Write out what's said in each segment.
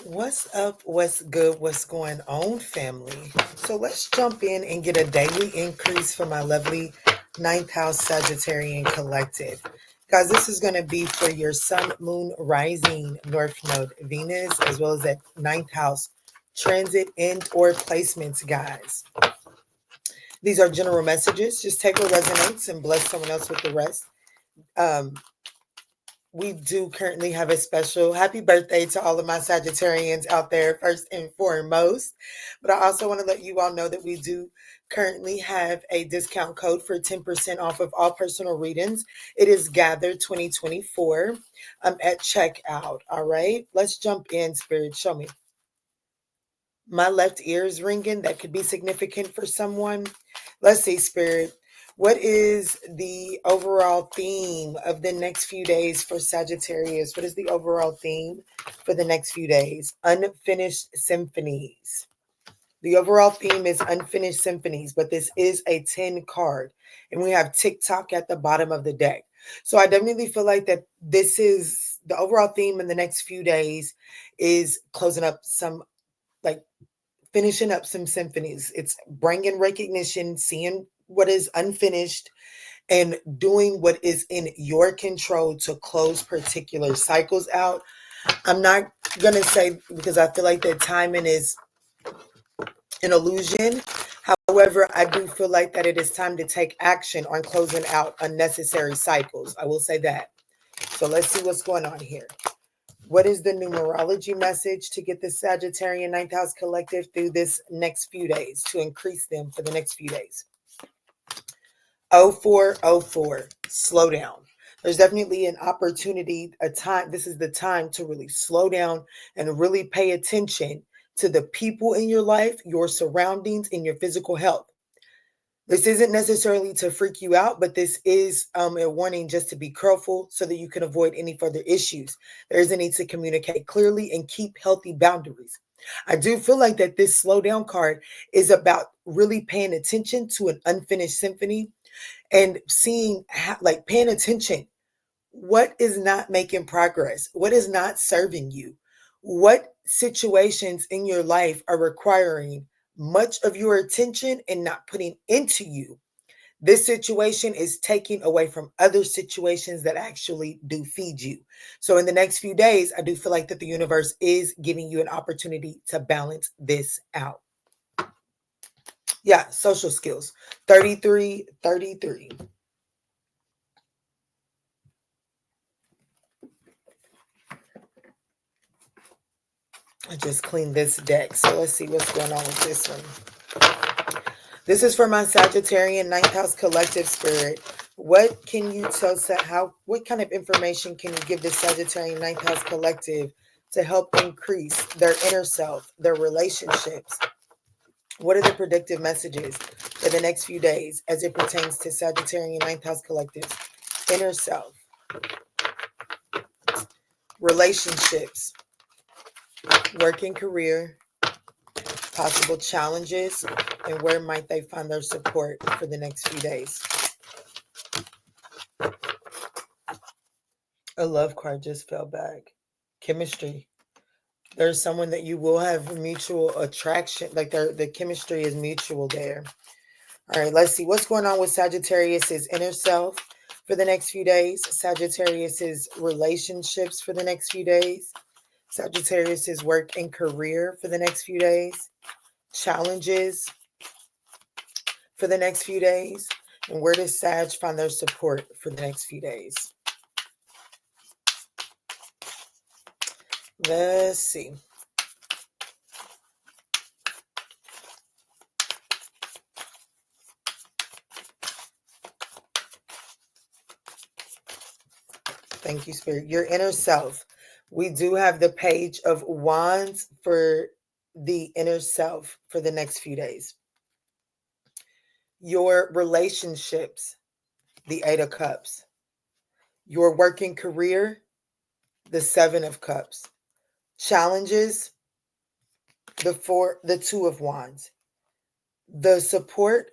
What's up? What's good? What's going on, family? So let's jump in and get a daily increase for my lovely ninth house Sagittarian collective. Guys, this is going to be for your sun, moon, rising, north node, Venus, as well as that ninth house transit and or placements, guys. These are general messages. Just take what resonates and bless someone else with the rest. We do currently have a special happy birthday to all of my Sagittarians out there, first and foremost. But I also want to let you all know that we do currently have a discount code for 10% off of all personal readings. It is Gather 2024 at checkout. All right, let's jump in, Spirit. Show me. My left ear is ringing. That could be significant for someone. Let's see, Spirit. What is the overall theme of the next few days for Sagittarius? What is the overall theme for the next few days? Unfinished symphonies. The overall theme is unfinished symphonies, but this is a 10 card. And we have TikTok at the bottom of the deck. So I definitely feel like that this is the overall theme in the next few days is closing up some, like, finishing up some symphonies. It's bringing recognition, seeing what is unfinished, and doing what is in your control to close particular cycles out. I'm not going to say, because I feel like that timing is an illusion. However, I do feel like that it is time to take action on closing out unnecessary cycles. I will say that. So let's see what's going on here. What is the numerology message to get the Sagittarian ninth house collective through this next few days, to increase them for the next few days? 0404, slow down. There's definitely an opportunity, a time. This is the time to really slow down and really pay attention to the people in your life, your surroundings, and your physical health. This isn't necessarily to freak you out, but this is a warning just to be careful so that you can avoid any further issues. There is a need to communicate clearly and keep healthy boundaries. I do feel like that this slow down card is about really paying attention to an unfinished symphony and seeing how, like, paying attention. What is not making progress? What is not serving you? What situations in your life are requiring much of your attention and not putting into you? This situation is taking away from other situations that actually do feed you. So in the next few days, I do feel like that the universe is giving you an opportunity to balance this out. Yeah, social skills. 3333. I just cleaned this deck. So let's see what's going on with this one. This is for my Sagittarian ninth house collective, Spirit. What can you tell, what kind of information can you give the Sagittarian ninth house collective to help increase their inner self, their relationships? What are the predictive messages for the next few days as it pertains to Sagittarian ninth house collectives? Inner self, relationships, work and career, possible challenges, and where might they find their support for the next few days? A love card just fell back. Chemistry. There's someone that you will have mutual attraction, like the chemistry is mutual there. All right, let's see what's going on with Sagittarius's inner self for the next few days. Sagittarius's relationships for the next few days. Sagittarius's work and career for the next few days. Challenges for the next few days. And where does Sag find their support for the next few days? Let's see. Thank you, Spirit. Your inner self. We do have the Page of Wands for the inner self for the next few days. Your relationships, the Eight of Cups. Your working career, the Seven of Cups. Challenges, the Two of Wands. The support,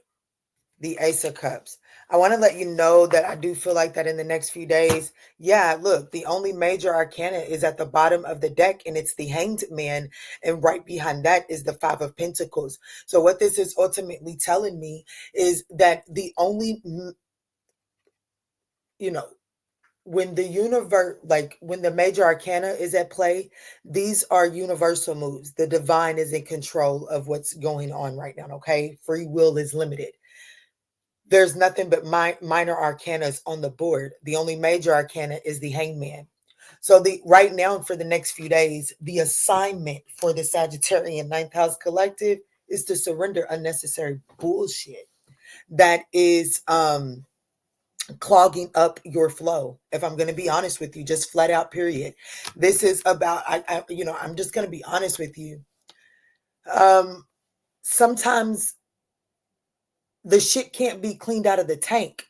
the Ace of Cups. I want to let you know that I do feel like that in the next few days. Yeah, look, the only major arcana is at the bottom of the deck, and it's the Hanged Man. And right behind that is the Five of Pentacles. So what this is ultimately telling me is that the only, you know, when the universe, like when the major arcana is at play, these are universal moves. The divine is in control of what's going on right now. Okay. Free will is limited. There's nothing but minor arcanas on the board. The only major arcana is the Hangman. So the right now for the next few days, the assignment for the Sagittarian ninth house collective is to surrender unnecessary bullshit that is clogging up your flow. If I'm going to be honest with you, just flat out period. This is about I'm just going to be honest with you. Sometimes the shit can't be cleaned out of the tank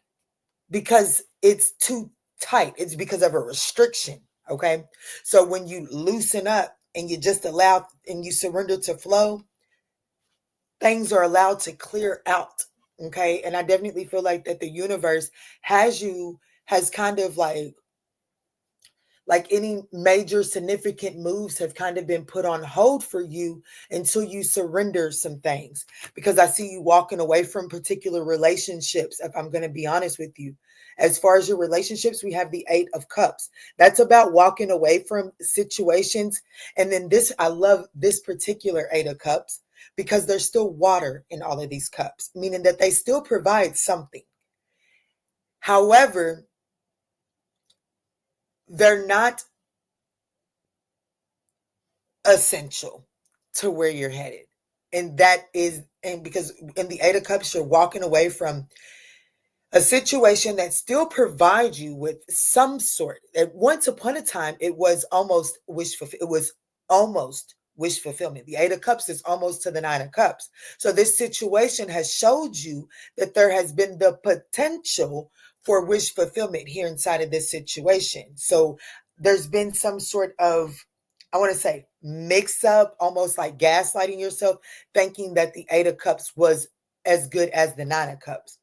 because it's too tight. It's because of a restriction. Okay. So when you loosen up and you just allow and you surrender to flow, things are allowed to clear out. Okay. And I definitely feel like that the universe has kind of like any major significant moves have kind of been put on hold for you until you surrender some things. Because I see you walking away from particular relationships, if I'm going to be honest with you. As far as your relationships, we have the Eight of Cups. That's about walking away from situations. And then I love this particular Eight of Cups because there's still water in all of these cups, meaning that they still provide something. However, they're not essential to where you're headed. And because in the Eight of Cups, you're walking away from a situation that still provides you with some sort. At once upon a time, it was almost wish fulfillment. The Eight of Cups is almost to the Nine of Cups. So this situation has showed you that there has been the potential for wish fulfillment here inside of this situation. So there's been some sort of, I want to say, mix up, almost like gaslighting yourself, thinking that the Eight of Cups was as good as the Nine of Cups.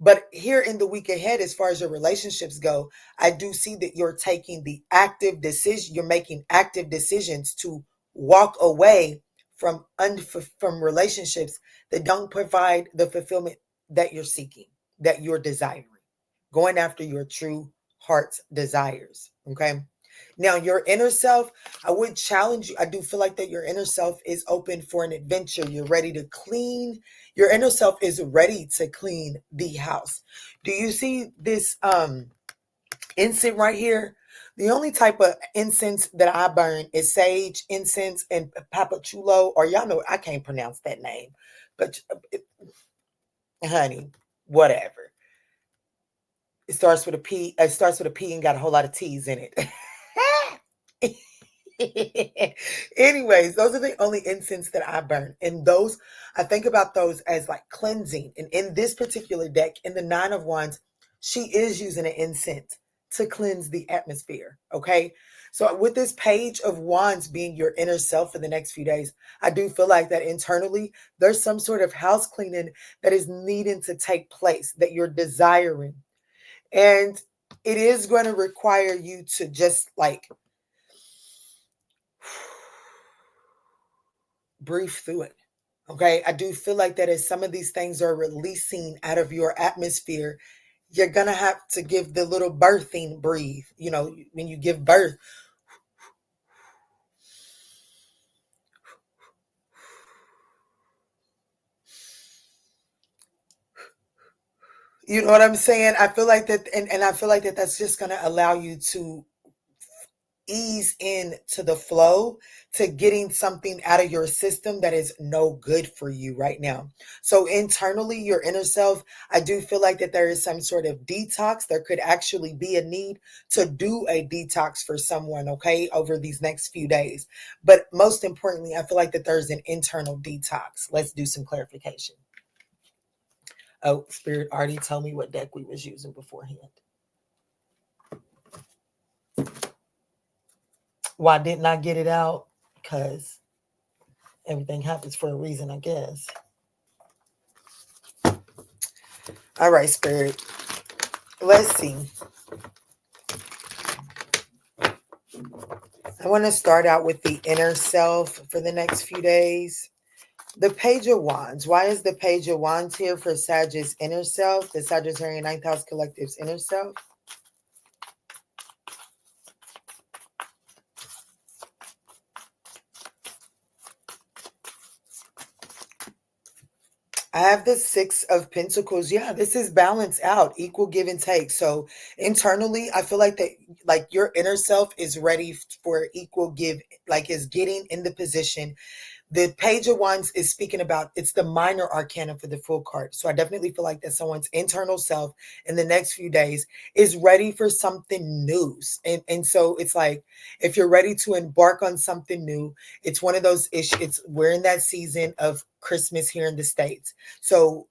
But here in the week ahead, as far as your relationships go, I do see that you're taking the active decision. You're making active decisions to walk away from relationships that don't provide the fulfillment that you're seeking, that you're desiring, going after your true heart's desires. Okay. Now, your inner self, I would challenge you. I do feel like that your inner self is open for an adventure. You're ready to clean. Your inner self is ready to clean the house. Do you see this incense right here? The only type of incense that I burn is sage incense and papachulo, or y'all know I can't pronounce that name, but honey, whatever. It starts with a P. It starts with a P and got a whole lot of T's in it. Anyways, those are the only incense that I burn. And those, I think about those as like cleansing. And in this particular deck, in the Nine of Wands, she is using an incense to cleanse the atmosphere. Okay. So with this Page of Wands being your inner self for the next few days, I do feel like that internally, there's some sort of house cleaning that is needing to take place that you're desiring. And it is going to require you to just like breathe through it. Okay. I do feel like that as some of these things are releasing out of your atmosphere, you're going to have to give the little birthing breathe. You know, when you give birth, you know what I'm saying? I feel like that. And I feel like that that's just going to allow you to ease into the flow to getting something out of your system that is no good for you right now. So internally, your inner self, I do feel like that there is some sort of detox. There could actually be a need to do a detox for someone, okay, over these next few days. But most importantly, I feel like that there's an internal detox. Let's do some clarification. Oh, Spirit already told me what deck we was using beforehand. Why didn't I get it out? Because everything happens for a reason, I guess. All right, Spirit. Let's see. I want to start out with the inner self for the next few days. The Page of Wands. Why is the Page of Wands here for Sagittarius inner self, the Sagittarian Ninth House Collective's inner self? I have the Six of Pentacles. Yeah, this is balance out, equal give and take. So internally, I feel like that, like your inner self is ready for equal give, like is getting in the position. The Page of Wands is speaking about, it's the minor arcana for the full card. So I definitely feel like that someone's internal self in the next few days is ready for something new. And so it's like, if you're ready to embark on something new, it's one of those issues. We're in that season of Christmas here in the States. So,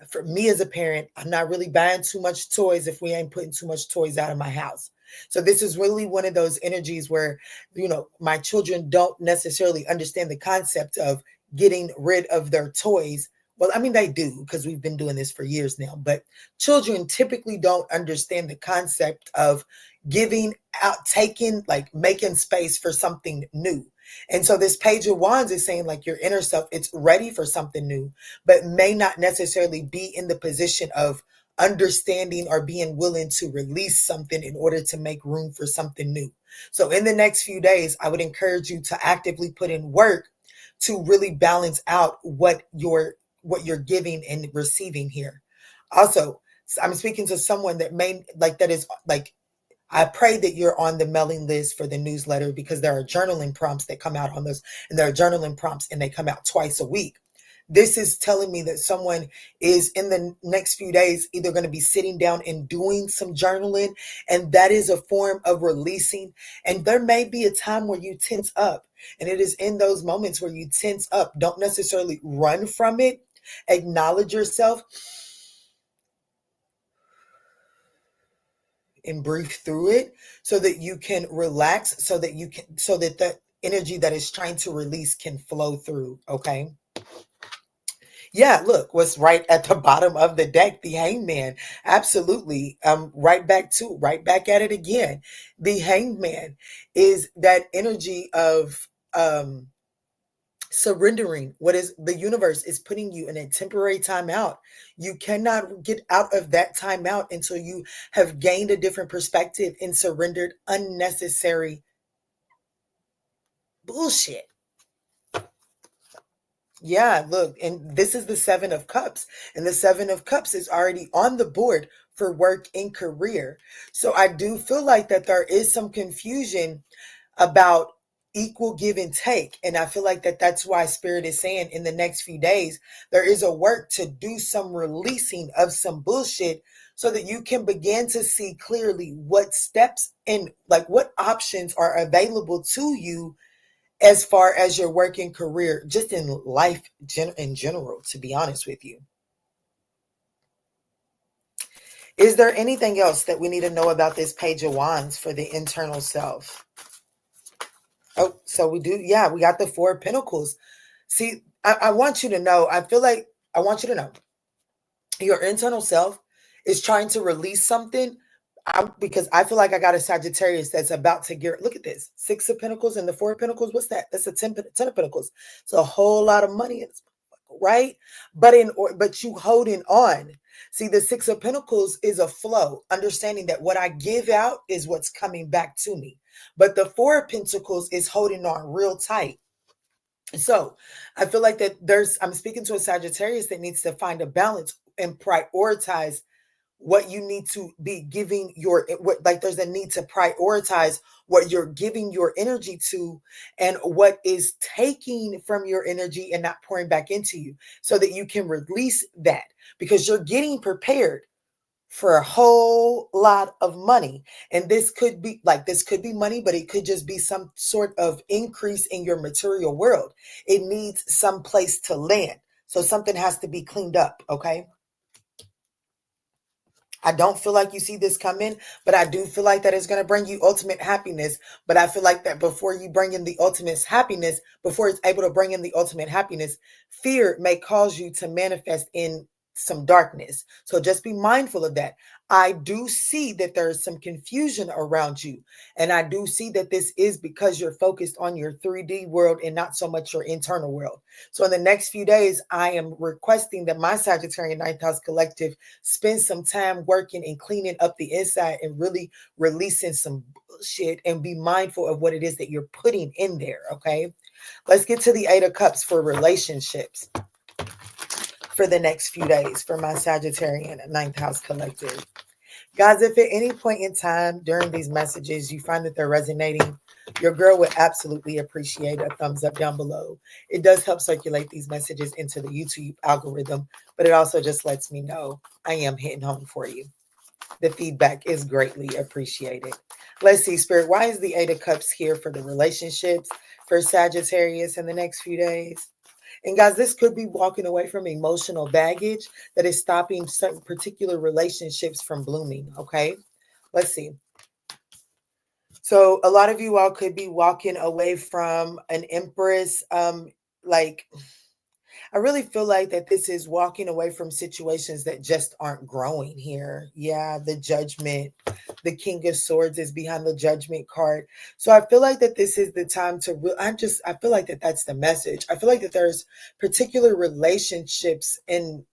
for me as a parent, I'm not really buying too much toys if we ain't putting too much toys out of my house. So this is really one of those energies where, my children don't necessarily understand the concept of getting rid of their toys. Well, I mean, they do because we've been doing this for years now, but children typically don't understand the concept of giving out, taking, like making space for something new. And so this Page of Wands is saying like your inner self, it's ready for something new, but may not necessarily be in the position of understanding or being willing to release something in order to make room for something new. So in the next few days, I would encourage you to actively put in work to really balance out what you're giving and receiving here. Also, I'm speaking to someone that may like that is like, I pray that you're on the mailing list for the newsletter, because there are journaling prompts that come out on those, and there are journaling prompts and they come out twice a week. This is telling me that someone is in the next few days either going to be sitting down and doing some journaling, and that is a form of releasing. And there may be a time where you tense up, and it is in those moments where you tense up. Don't necessarily run from it. Acknowledge yourself and breathe through it so that you can relax, so that the energy that is trying to release can flow through. Okay. Yeah, look, what's right at the bottom of the deck, the Hangman. Absolutely. Right back at it again. The Hangman is that energy of surrendering what is the universe is putting you in a temporary timeout. You cannot get out of that timeout until you have gained a different perspective and surrendered unnecessary bullshit. Yeah, look, and this is the Seven of Cups, and the Seven of Cups is already on the board for work and career. So I do feel like that there is some confusion about equal give and take. And I feel like that that's why Spirit is saying in the next few days, there is a work to do some releasing of some bullshit so that you can begin to see clearly what steps and like what options are available to you as far as your working career, just in life in general, to be honest with you. Is there anything else that we need to know about this Page of Wands for the internal self? Oh, so we do. Yeah, we got the Four of Pentacles. See, I want you to know, I want you to know your internal self is trying to release something. Because I feel like I got a Sagittarius that's about to get, look at this, Six of Pentacles and the Four of Pentacles. What's that? That's a 10 of Pentacles. It's a whole lot of money, right? But you holding on. See, the Six of Pentacles is a flow, understanding that what I give out is what's coming back to me. But the Four of Pentacles is holding on real tight. So I feel like that I'm speaking to a Sagittarius that needs to find a balance and prioritize what you need to be giving there's a need to prioritize what you're giving your energy to and what is taking from your energy and not pouring back into you, so that you can release that, because you're getting prepared for a whole lot of money. And this could be money, but it could just be some sort of increase in your material world. It needs some place to land. So something has to be cleaned up. Okay. I don't feel like you see this coming, but I do feel like that it's going to bring you ultimate happiness. But I feel like that before you bring in the ultimate happiness, before it's able to bring in the ultimate happiness, fear may cause you to manifest in some darkness. So just be mindful of that. I do see that there's some confusion around you. And I do see that this is because you're focused on your 3D world and not so much your internal world. So in the next few days, I am requesting that my Sagittarian Ninth House Collective spend some time working and cleaning up the inside and really releasing some bullshit and be mindful of what it is that you're putting in there. Okay. Let's get to the Eight of Cups for relationships for the next few days for my Sagittarian Ninth House Collective. Guys, if at any point in time during these messages you find that they're resonating, your girl would absolutely appreciate a thumbs up down below. It does help circulate these messages into the YouTube algorithm, but it also just lets me know I am hitting home for you. The feedback is greatly appreciated. Let's see, Spirit, why is the Eight of Cups here for the relationships for Sagittarius in the next few days? And guys, this could be walking away from emotional baggage that is stopping certain particular relationships from blooming. Okay, let's see. So a lot of you all could be walking away from an Empress, like I really feel like that this is walking away from situations that just aren't growing here. Yeah, the Judgment, the King of Swords is behind the Judgment card. So I feel like that this is the time to I feel like that that's the message. I feel like that there's particular relationships in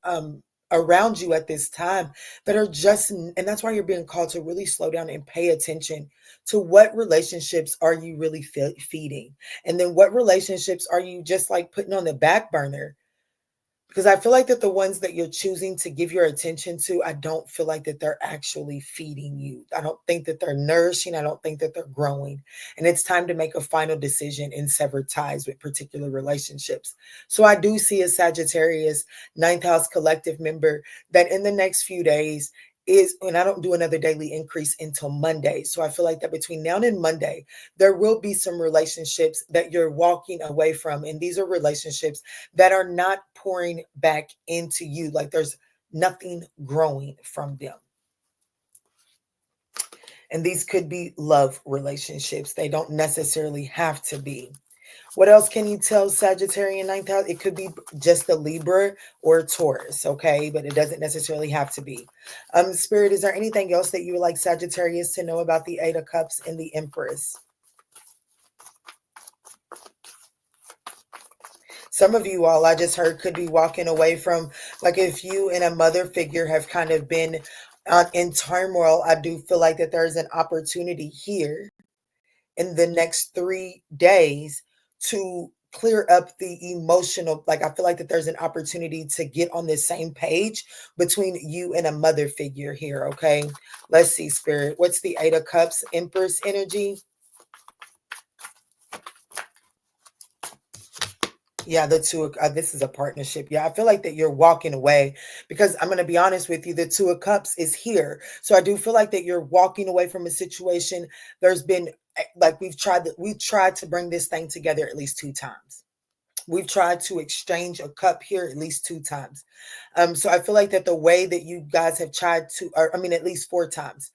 around you at this time that are just, and that's why you're being called to really slow down and pay attention to what relationships are you really feeding, and then what relationships are you just like putting on the back burner. Because I feel like that the ones that you're choosing to give your attention to, I don't feel like that they're actually feeding you. I don't think that they're nourishing. I don't think that they're growing. And it's time to make a final decision and sever ties with particular relationships. So I do see a Sagittarius Ninth House Collective member that in the next few days and I don't do another daily increase until Monday. So I feel like that between now and Monday, there will be some relationships that you're walking away from. And these are relationships that are not pouring back into you. Like there's nothing growing from them. And these could be love relationships. They don't necessarily have to be. What else can you tell Sagittarian Ninth House? It could be just a Libra or a Taurus, okay? But it doesn't necessarily have to be. Spirit, is there anything else that you would like Sagittarius to know about the Eight of Cups and the Empress? Some of you all, I just heard, could be walking away from, like if you and a mother figure have kind of been in turmoil, I do feel like that there's an opportunity here in the next 3 days to clear up the emotional, like I feel like that there's an opportunity to get on the same page between you and a mother figure here, okay? Let's see, Spirit. What's the Eight of Cups, Empress energy? Yeah, the two, this is a partnership. Yeah, I feel like that you're walking away because I'm going to be honest with you. The Two of Cups is here. So I do feel like that you're walking away from a situation. There's been like we've tried to bring this thing together at least 2 times. We've tried to exchange a cup here at least 2 times. So I feel like that the way that you guys have tried to, or I mean, at least 4 times,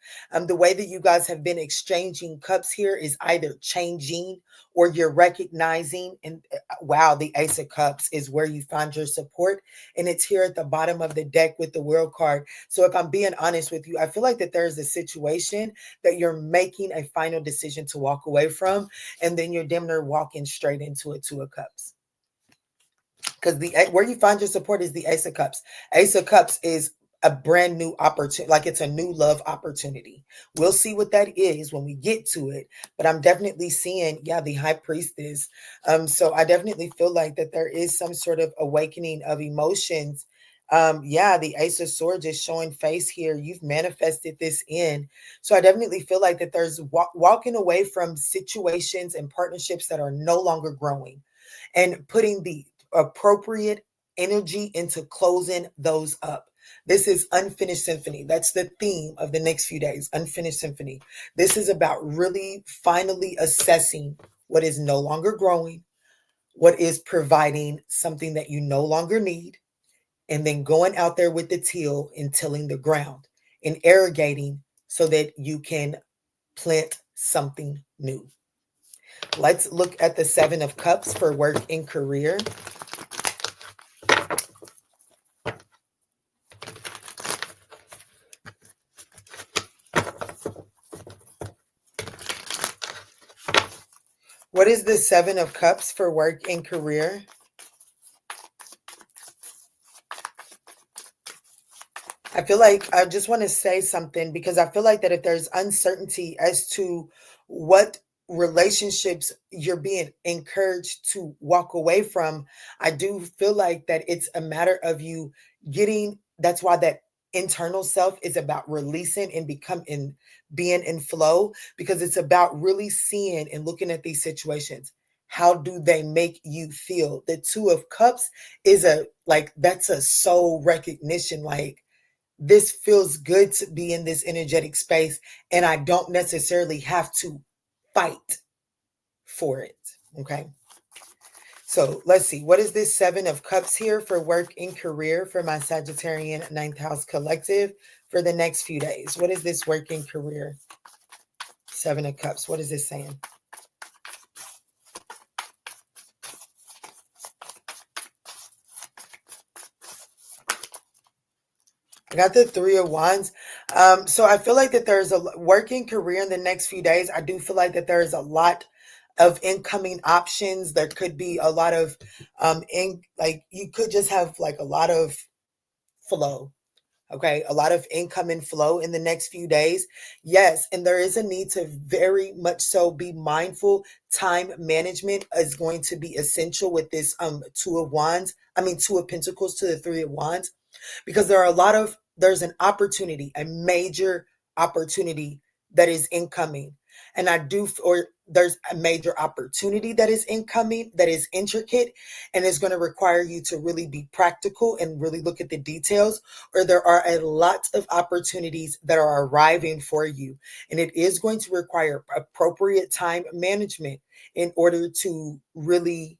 the way that you guys have been exchanging cups here is either changing or you're recognizing. And wow, the Ace of Cups is where you find your support. And it's here at the bottom of the deck with the World card. So if I'm being honest with you, I feel like that there's a situation that you're making a final decision to walk away from. And then you're damn near walking straight into a Two of Cups. Because where you find your support is the Ace of Cups. Ace of Cups is a brand new opportunity, like it's a new love opportunity. We'll see what that is when we get to it. But I'm definitely seeing, yeah, the High Priestess. So I definitely feel like that there is some sort of awakening of emotions. Yeah, the Ace of Swords is showing face here. You've manifested this in. So I definitely feel like that there's walking away from situations and partnerships that are no longer growing and putting the appropriate energy into closing those up. This is unfinished symphony. That's the theme of the next few days, unfinished symphony. This is about really finally assessing what is no longer growing, what is providing something that you no longer need, and then going out there with the till and tilling the ground and irrigating so that you can plant something new. Let's look at the Seven of Cups for work and career. What is the Seven of Cups for work and career? I feel like I just want to say something because I feel like that if there's uncertainty as to what relationships you're being encouraged to walk away from, I do feel like that it's a matter of you getting, that's why that internal self is about releasing and becoming being in flow, because it's about really seeing and looking at these situations. How do they make you feel? The Two of Cups is a like that's a soul recognition, like this feels good to be in this energetic space, and I don't necessarily have to fight for it. Okay. So let's see. What is this Seven of Cups here for work and career for my Sagittarian ninth house collective for the next few days? What is this work and career? Seven of Cups. What is this saying? I got the Three of Wands. So I feel like that there's a working career in the next few days. I do feel like that there is a lot of incoming options. There could be a lot of like you could just have like a lot of flow. Okay, a lot of incoming flow in the next few days. Yes, and there is a need to very much so be mindful. Time management is going to be essential with this Two of Wands. I mean, Two of Pentacles to the Three of Wands, because there's an opportunity, a major opportunity that is incoming. And or there's a major opportunity that is incoming, that is intricate, and is going to require you to really be practical and really look at the details, or there are a lot of opportunities that are arriving for you. And it is going to require appropriate time management in order to really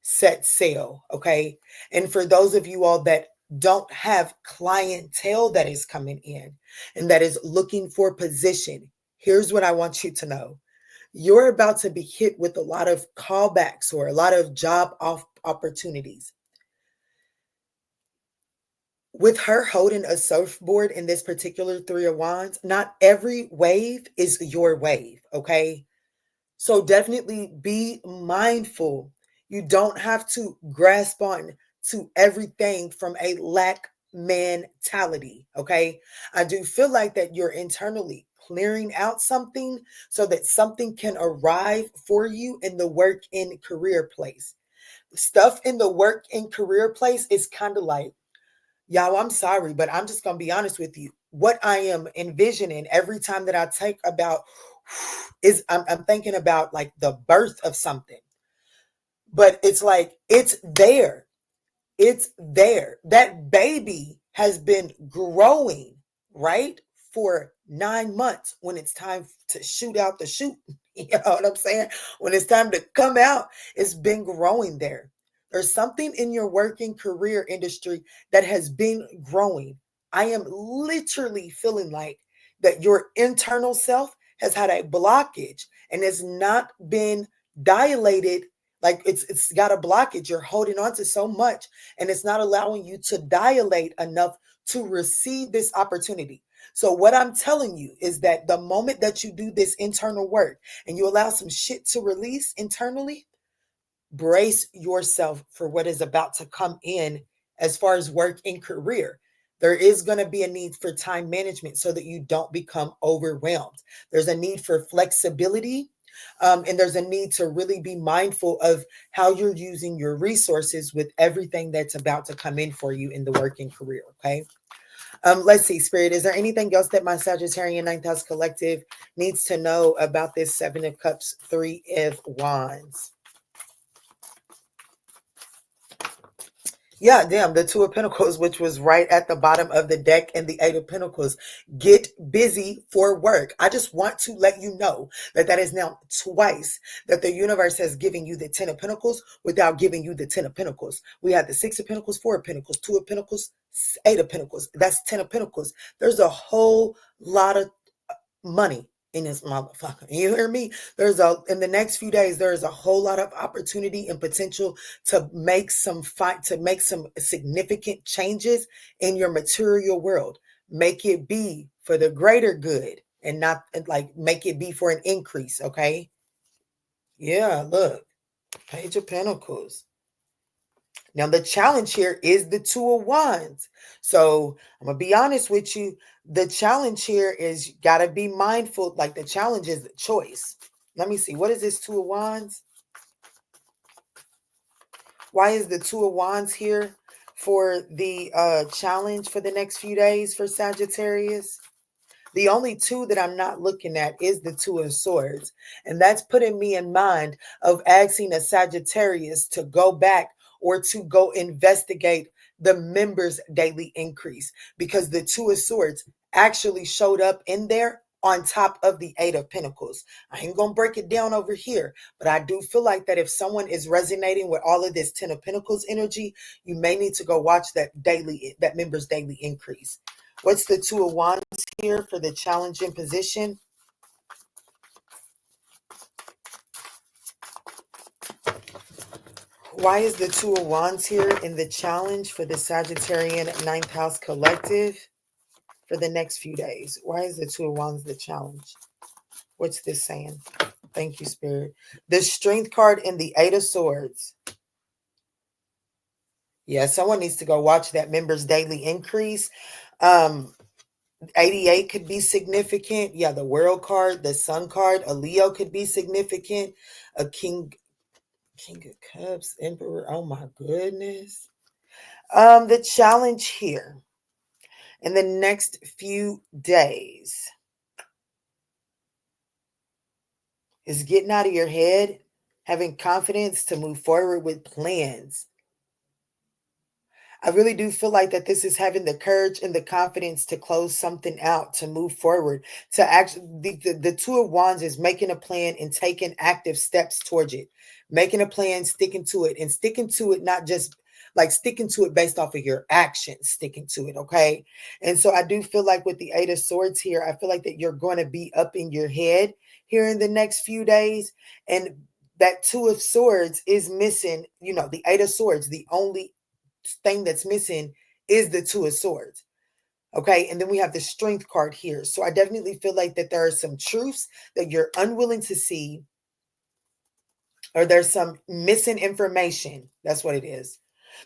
set sail. Okay. And for those of you all that don't have clientele that is coming in and that is looking for position, here's what I want you to know. You're about to be hit with a lot of callbacks or a lot of job opportunities. With her holding a surfboard in this particular Three of Wands, not every wave is your wave. Okay. So definitely be mindful. You don't have to grasp on to everything from a lack mentality. Okay. I do feel like that you're internally clearing out something so that something can arrive for you in the work and career place. Stuff in the work and career place is kind of like, y'all, I'm sorry, but I'm just going to be honest with you. What I am envisioning every time that I take about is I'm thinking about like the birth of something, but it's like it's there. It's there. That baby has been growing, right? For 9 months. When it's time to shoot out the chute, you know what I'm saying? When it's time to come out, it's been growing there. There's something in your working career industry that has been growing. I am literally feeling like that your internal self has had a blockage and has not been dilated. Like it's got a blockage. You're holding on to so much and it's not allowing you to dilate enough to receive this opportunity. So what I'm telling you is that the moment that you do this internal work and you allow some shit to release internally, brace yourself for what is about to come in as far as work and career. There is going to be a need for time management so that you don't become overwhelmed. There's a need for flexibility. And there's a need to really be mindful of how you're using your resources with everything that's about to come in for you in the working career. Okay. Let's see, Spirit. Is there anything else that my Sagittarian ninth house collective needs to know about this Seven of Cups, Three of Wands? Yeah, damn, the Two of Pentacles, which was right at the bottom of the deck, and the Eight of Pentacles. Get busy for work. I just want to let you know that that is now twice that the universe has given you the Ten of Pentacles without giving you the Ten of Pentacles. We had the Six of Pentacles, Four of Pentacles, Two of Pentacles, Eight of Pentacles. That's Ten of Pentacles. There's a whole lot of money in this motherfucker. You hear me? In the next few days, there is a whole lot of opportunity and potential to make some significant changes in your material world. Make it be for the greater good and not like make it be for an increase. Okay. Yeah, look. Page of Pentacles. Now, the challenge here is the Two of Wands. So I'm going to be honest with you. The challenge here is you got to be mindful. Like the challenge is the choice. Let me see. What is this Two of Wands? Why is the Two of Wands here for the challenge for the next few days for Sagittarius? The only two that I'm not looking at is the Two of Swords. And that's putting me in mind of asking a Sagittarius to go back or to go investigate the members' daily increase, because the Two of Swords actually showed up in there on top of the Eight of Pentacles. I ain't going to break it down over here, but I do feel like that if someone is resonating with all of this Ten of Pentacles energy, you may need to go watch that members' daily increase. What's the Two of Wands here for the challenging position? Why is the Two of Wands here in the challenge for the Sagittarian ninth house collective for the next few days? Why is the Two of Wands the challenge? What's this saying? Thank you, Spirit. The Strength card and the Eight of Swords. Yeah, someone needs to go watch that members daily increase. 88 could be significant. Yeah, the World card, the Sun card, a Leo could be significant. A King of Cups, Emperor. Oh my goodness. The challenge here in the next few days is getting out of your head, having confidence to move forward with plans. I really do feel like that this is having the courage and the confidence to close something out, to move forward, to actually, the Two of Wands is making a plan and taking active steps towards it, making a plan, sticking to it, and sticking to it, not just like sticking to it based off of your actions, sticking to it. Okay. And so I do feel like with the Eight of Swords here, I feel like that you're going to be up in your head here in the next few days. And that Two of Swords is missing, the Eight of Swords, the only thing that's missing is the Two of Swords. Okay. And then we have the Strength card here. So I definitely feel like that there are some truths that you're unwilling to see, or there's some missing information. That's what it is.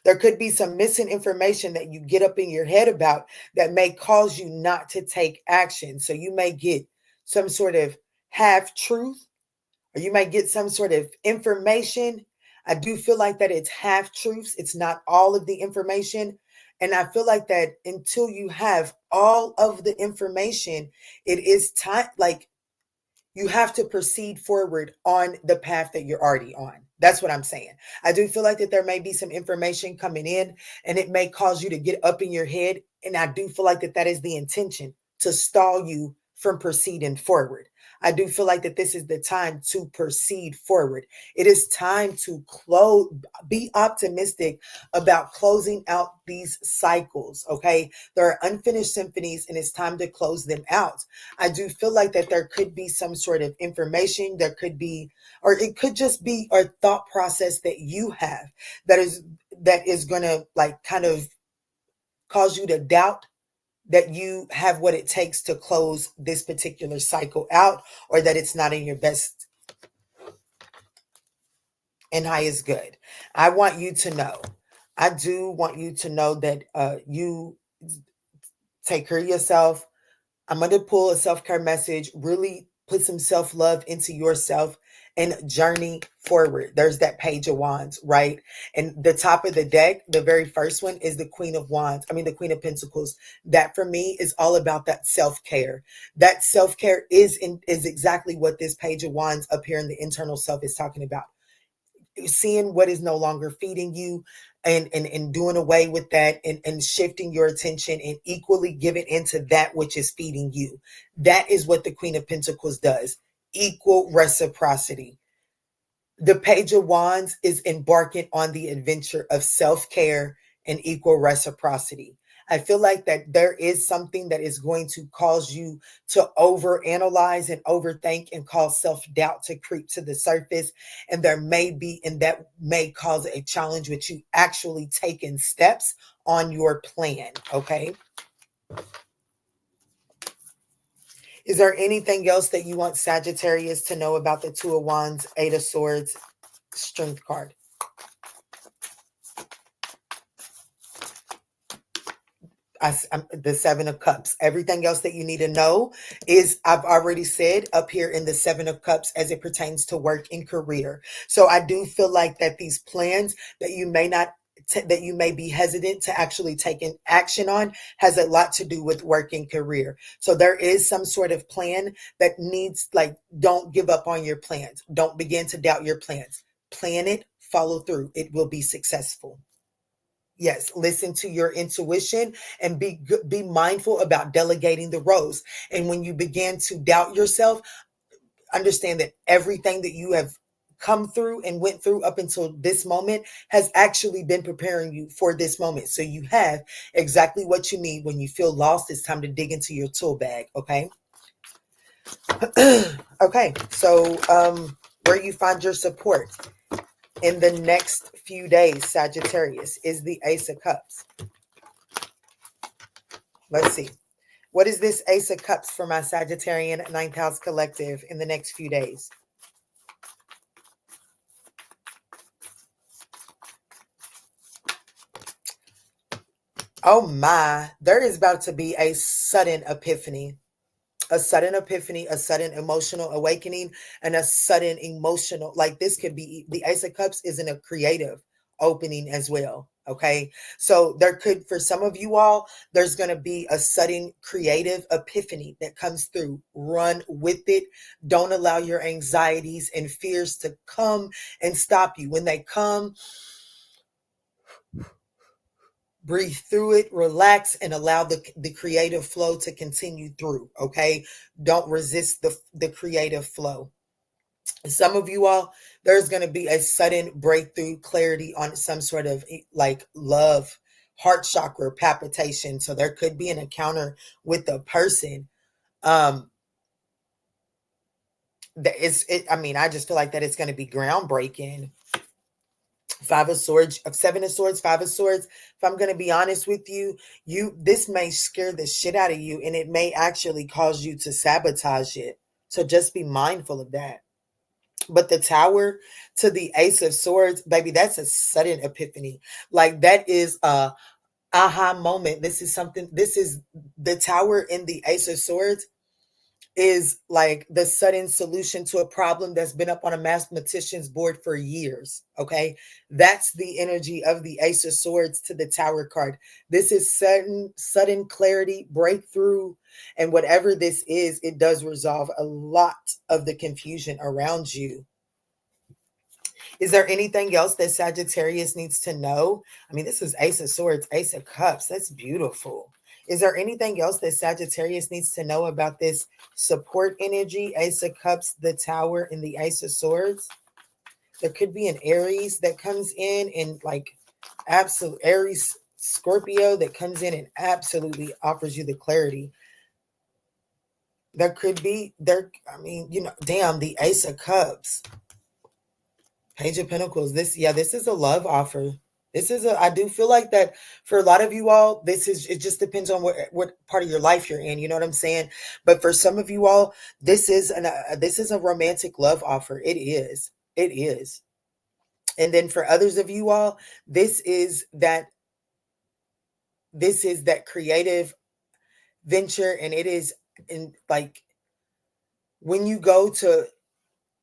There could be some missing information that you get up in your head about that may cause you not to take action. So you may get some sort of half truth, or you might get some sort of information. I do feel like that it's half truths. It's not all of the information. And I feel like that until you have all of the information, it is time, like you have to proceed forward on the path that you're already on. That's what I'm saying. I do feel like that there may be some information coming in and it may cause you to get up in your head. And I do feel like that that is the intention, to stall you from proceeding forward. I do feel like that this is the time to proceed forward. It is time to be optimistic about closing out these cycles. Okay. There are unfinished symphonies and it's time to close them out. I do feel like that there could be some sort of information, there could be, or it could just be a thought process that you have that is going to like kind of cause you to doubt that you have what it takes to close this particular cycle out, or that it's not in your best and highest good. I want you to know, I do want you to know that you take care of yourself. I'm going to pull a self-care message, really put some self-love into yourself and journey forward. There's that Page of Wands, right? And the top of the deck, the very first one is the Queen of Wands. I mean, the Queen of Pentacles. That for me is all about that self-care. That self-care is exactly what this Page of Wands up here in the internal self is talking about. Seeing what is no longer feeding you, and doing away with that, and shifting your attention and equally giving into that which is feeding you. That is what the Queen of Pentacles does. Equal reciprocity. The Page of Wands is embarking on the adventure of self-care and equal reciprocity. I feel like that there is something that is going to cause you to overanalyze and overthink and cause self-doubt to creep to the surface. And there may be, and that may cause a challenge with you actually taking steps on your plan. Okay. Is there anything else that you want Sagittarius to know about the Two of Wands, Eight of Swords, Strength card? The Seven of Cups. Everything else that you need to know is, I've already said up here in the Seven of Cups as it pertains to work and career. So I do feel like that these plans that you may not that you may be hesitant to actually take an action on has a lot to do with work and career. So there is some sort of plan that needs, like, don't give up on your plans. Don't begin to doubt your plans. Plan it, follow through. It will be successful. Yes, listen to your intuition and be mindful about delegating the roles. And when you begin to doubt yourself, understand that everything that you have come through and went through up until this moment has actually been preparing you for this moment. So you have exactly what you need. When you feel lost, it's time to dig into your tool bag, okay? Okay, so where you find your support in the next few days, Sagittarius, is the Ace of Cups. Let's see. What is this Ace of Cups for my Sagittarian ninth house collective in the next few days? Oh my, there is about to be a sudden epiphany. A sudden epiphany, a sudden emotional awakening, and a sudden emotional, like, this could be, the Ace of Cups isn't a creative opening as well. Okay. So there could, for some of you all, there's going to be a sudden creative epiphany that comes through. Run with it. Don't allow your anxieties and fears to come and stop you. When they come, breathe through it, relax, and allow the creative flow to continue through. Okay. Don't resist the creative flow. Some of you all, there's going to be a sudden breakthrough, clarity on some sort of, like, love, heart chakra palpitation. So there could be an encounter with a person. I mean, I just feel like that it's going to be groundbreaking. Five of Swords, Seven of Swords, Five of Swords. If I'm going to be honest with you, this may scare the shit out of you, and it may actually cause you to sabotage it. So just be mindful of that. But the Tower to the Ace of Swords, baby, that's a sudden epiphany. Like, that is a aha moment. This is the Tower in the Ace of Swords is like the sudden solution to a problem that's been up on a mathematician's board for years. Okay. That's the energy of the Ace of Swords to the Tower card. This is sudden clarity, breakthrough. And whatever this is, it does resolve a lot of the confusion around you. Is there anything else that Sagittarius needs to know? I mean, this is Ace of Swords, Ace of Cups. That's beautiful. Is there anything else that Sagittarius needs to know about this support energy, Ace of Cups, the Tower, and the Ace of Swords? There could be an Aries that comes in and, like, absolute Aries, Scorpio that comes in and absolutely offers you the clarity. There could be, I mean, damn, the Ace of Cups. Page of Pentacles. This is a love offer. I do feel like that for a lot of you all, it just depends on what part of your life you're in. You know what I'm saying? But for some of you all, this is a romantic love offer. It is. It is. And then for others of you all, this is that creative venture. And it is like, when you go to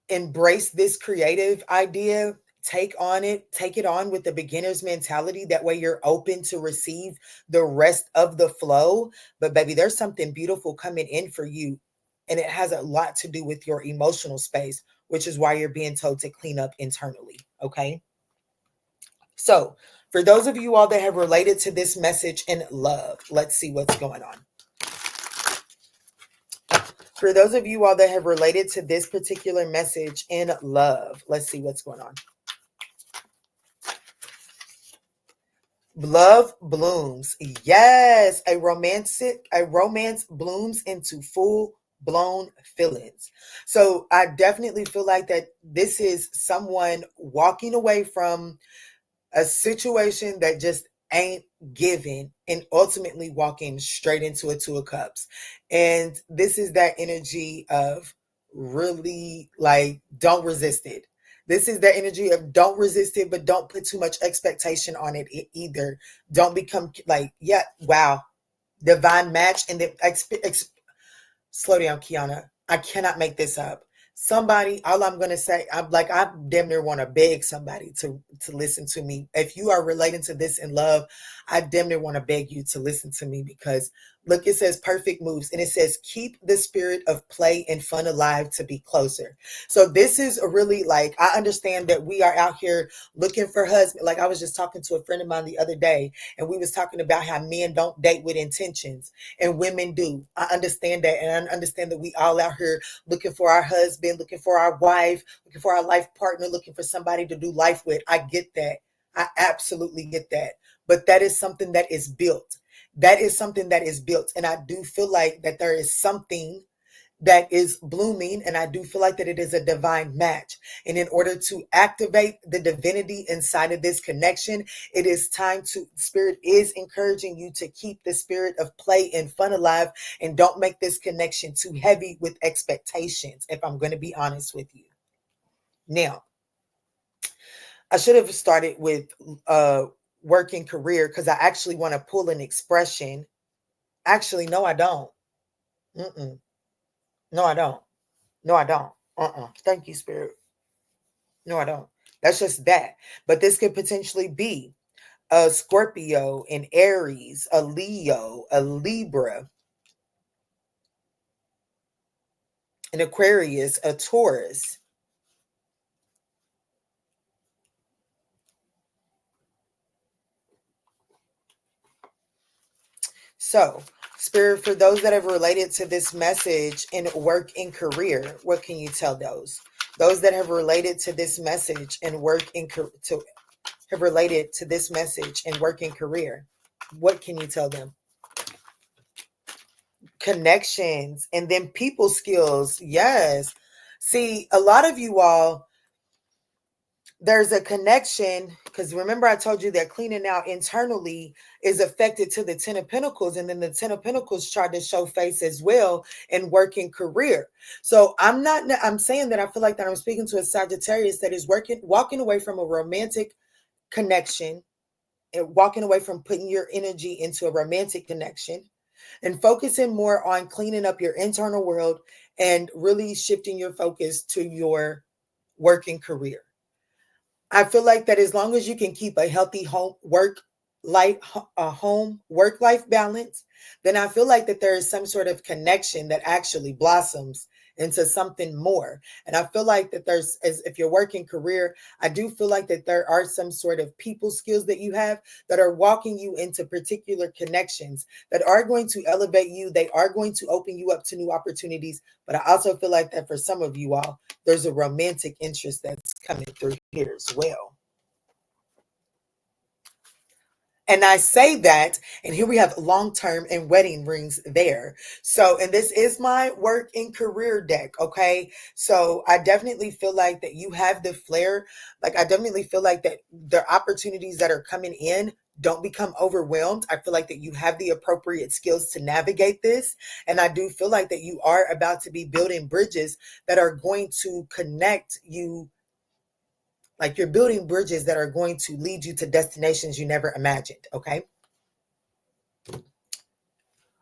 embrace this creative idea, take it on with the beginner's mentality. That way you're open to receive the rest of the flow. But baby, there's something beautiful coming in for you. And it has a lot to do with your emotional space, which is why you're being told to clean up internally. Okay. So for those of you all that have related to this message in love, let's see what's going on. For those of you all that have related to this particular message in love, let's see what's going on. Love blooms. Yes, a romance blooms into full-blown feelings. So I definitely feel like that this is someone walking away from a situation that just ain't giving, and ultimately walking straight into a Two of Cups. And this is that energy of really like, don't resist it. This is the energy of don't resist it, but don't put too much expectation on it either. Don't become like, yeah, wow, divine match. And then slow down, Kiana. I cannot make this up. Somebody, all I'm gonna say, I damn near want to beg somebody to listen to me. If you are relating to this in love, I damn near want to beg you to listen to me, because look, it says perfect moves, and it says keep the spirit of play and fun alive to be closer. So this is a really, like, I understand that we are out here looking for husband. Like, I was just talking to a friend of mine the other day, and we was talking about how men don't date with intentions and women do. I understand that, and I understand that we all out here looking for our husband, looking for our wife, looking for our life partner, looking for somebody to do life with. I get that. I absolutely get that. But that is something that is built. That is something that is built. And I do feel like that there is something that is blooming, and I do feel like that it is a divine match. And in order to activate the divinity inside of this connection, it is time to, Spirit is encouraging you to keep the spirit of play and fun alive, and don't make this connection too heavy with expectations, if I'm going to be honest with you. Now, I should have started with work and career, because I actually want to pull an expression. Actually, no, I don't. Mm-mm. No, I don't. No, I don't. Thank you, Spirit. No, I don't. That's just that. But this could potentially be a Scorpio, an Aries, a Leo, a Libra, an Aquarius, a Taurus. So, Spirit, for those that have related to this message in work and career, what can you tell those? Those that have related to this message and work in have related to this message and work and career, what can you tell them? Connections, and then people skills. Yes. See, a lot of you all, there's a connection, because remember I told you that cleaning out internally is affected to the Ten of Pentacles, and then the Ten of Pentacles try to show face as well in working career. So I'm saying that I feel like that I'm speaking to a Sagittarius that is walking away from a romantic connection, and walking away from putting your energy into a romantic connection, and focusing more on cleaning up your internal world and really shifting your focus to your working career. I feel like that as long as you can keep a healthy home work life balance, then I feel like that there is some sort of connection that actually blossoms into something more. And I feel like that if you're working career, I do feel like that there are some sort of people skills that you have that are walking you into particular connections that are going to elevate you. They are going to open you up to new opportunities. But I also feel like that for some of you all, there's a romantic interest that's coming through here as well. And I say that, and here we have long-term and wedding rings there. So, and this is my work and career deck, okay? So I definitely feel like that you have the flair. Like, I definitely feel like that the opportunities that are coming in, don't become overwhelmed. I feel like that you have the appropriate skills to navigate this. And I do feel like that you are about to be building bridges that are going to connect you. Like, you're building bridges that are going to lead you to destinations you never imagined, okay?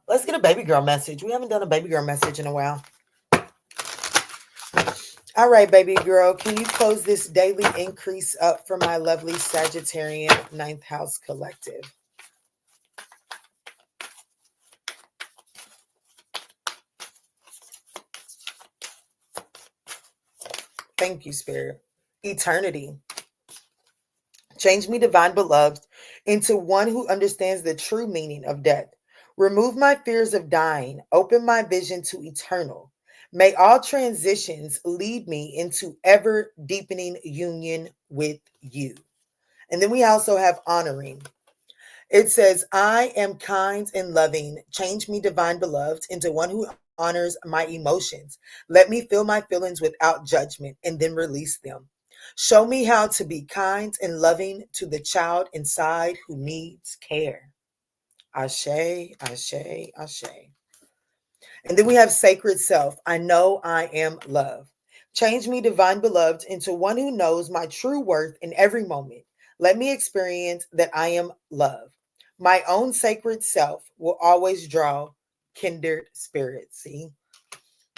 Let's get a baby girl message. We haven't done a baby girl message in a while. All right, baby girl, can you close this daily increase up for my lovely Sagittarian ninth house collective? Thank you, Spirit. Eternity. Change me, divine beloved, into one who understands the true meaning of death. Remove my fears of dying. Open my vision to eternal. May all transitions lead me into ever deepening union with you. And then we also have honoring. It says, I am kind and loving. Change me, divine beloved, into one who honors my emotions. Let me feel my feelings without judgment and then release them. Show me how to be kind and loving to the child inside who needs care. Ashe, ashe, ashe. And then we have sacred self. I know I am love. Change me, divine beloved, into one who knows my true worth in every moment. Let me experience that I am love. My own sacred self will always draw kindred spirits. See,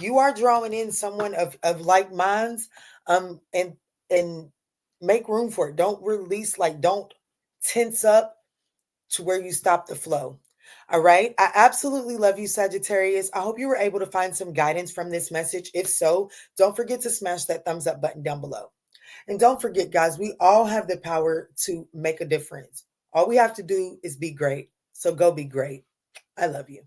you are drawing in someone of like minds, and make room for it. Don't release, like, don't tense up to where you stop the flow. All right. I absolutely love you, Sagittarius. I hope you were able to find some guidance from this message. If so, don't forget to smash that thumbs up button down below. And don't forget, guys, we all have the power to make a difference. All we have to do is be great. So go be great. I love you.